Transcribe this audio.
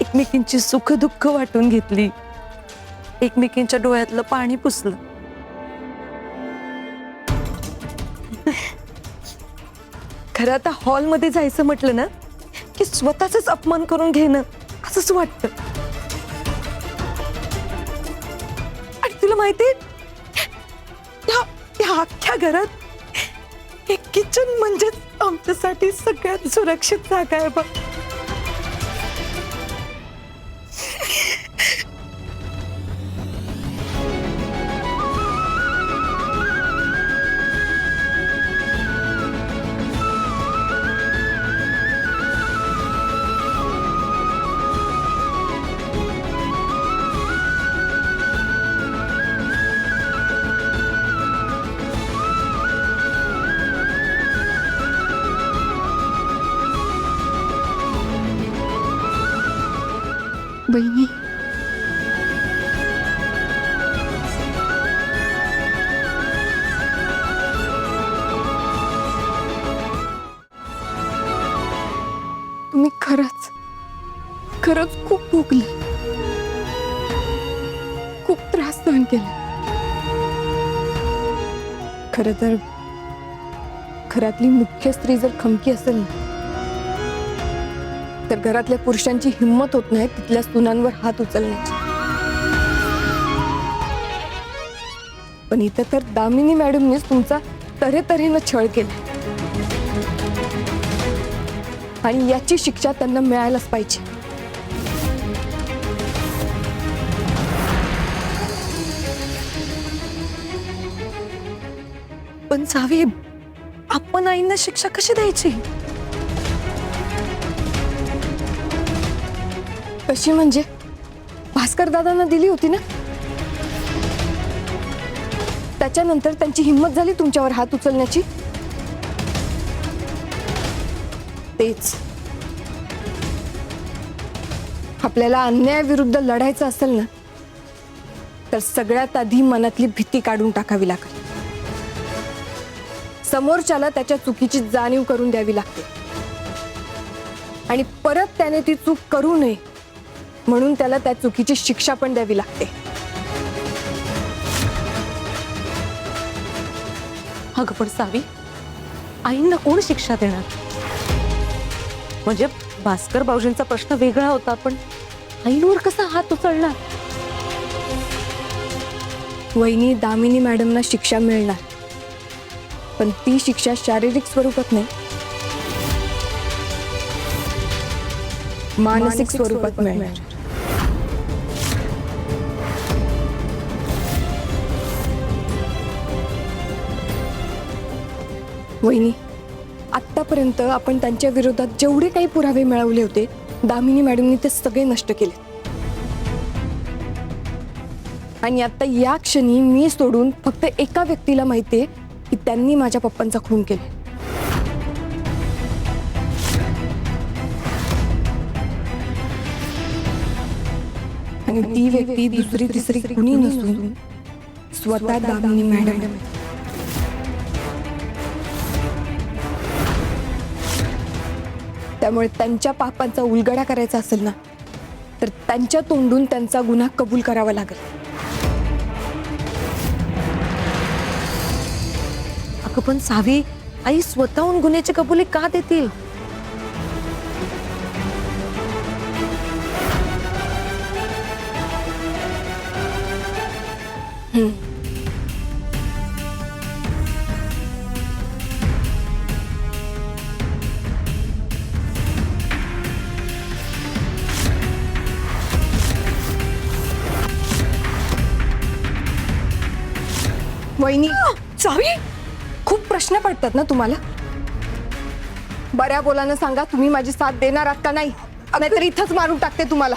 एकमेकींची सुख दुःख वाटून घेतली, एकमेकींच्या डोळ्यातलं पाणी पुसलं. खरं आता हॉलमध्ये जायचं म्हटलं ना की स्वतःच अपमान करून घेणं असंच वाटतं. आणि तुला माहितीये त्या अख्ख्या घरात एक किचन म्हणजे आमच्यासाठी सगळ्यात सुरक्षित जागा आहे बघ. बहिणी, तुम्ही खरंच खूप भोगले, खूप त्रास सहन केला. खरं तर घरातली मुख्य स्त्री जर खमकी असेल ना तर घरातल्या पुरुषांची हिंमत होत नाही तिथल्या सुनांवर हात उचलण्याची. पण इथं तर दामिनी मॅडमनीच तुमचा तऱ्हेतऱ्हेनं छळ केला आणि याची शिक्षा त्यांना मिळायलाच पाहिजे. पण जावे, आपण आईंना शिक्षा कशी द्यायची? कशी म्हणजे? भास्कर दादांना दिली होती ना, त्याच्यानंतर त्यांची हिंमत झाली तुमच्यावर हात उचलण्याची. तेच आपल्याला अन्यायाविरुद्ध लढायचं असेल ना तर सगळ्यात आधी मनातली भीती काढून टाकावी लागेल. समोरच्याला त्याच्या चुकीची जाणीव करून द्यावी लागते आणि परत त्याने ती चूक करू नये म्हणून त्याला त्या चुकीची शिक्षा पण द्यावी लागते. अगं पण सावी, आईंना कोण शिक्षा देणार? म्हणजे भास्कर भाऊजींचा प्रश्न वेगळा होता, पण आईंवर कसा हात उचलणार? वहिनी, दामिनी मॅडमना शिक्षा मिळणार, पण ती शिक्षा शारीरिक स्वरूपात नाही, मानसिक स्वरूपात मिळणार. वहिनी, आतापर्यंत आपण त्यांच्या विरोधात जेवढे काही पुरावे मिळवले होते दामिनी मॅडमनी ते सगळे नष्ट केले. आणि आता या क्षणी मी सोडून फक्त एका व्यक्तीला माहितीये की त्यांनी माझ्या पप्पांचा खून केला. आणि ती व्यक्ती दुसरी तिसरी कुणी नसून स्वतः दामिनी मॅडम. त्यामुळे त्यांच्या पापांचा उलगडा करायचा असेल ना तर त्यांच्या तोंडून त्यांचा गुन्हा कबूल करावा लागेल. अगं पण सावी, आई स्वतःहून गुन्ह्याची कबुली का देतील? वहिनी, सावी, खूप प्रश्न पडतात ना तुम्हाला? बऱ्या बोलानं सांगा, तुम्ही माझी साथ देणार आहात का नाही? नाहीतर इथंच मारून टाकते तुम्हाला.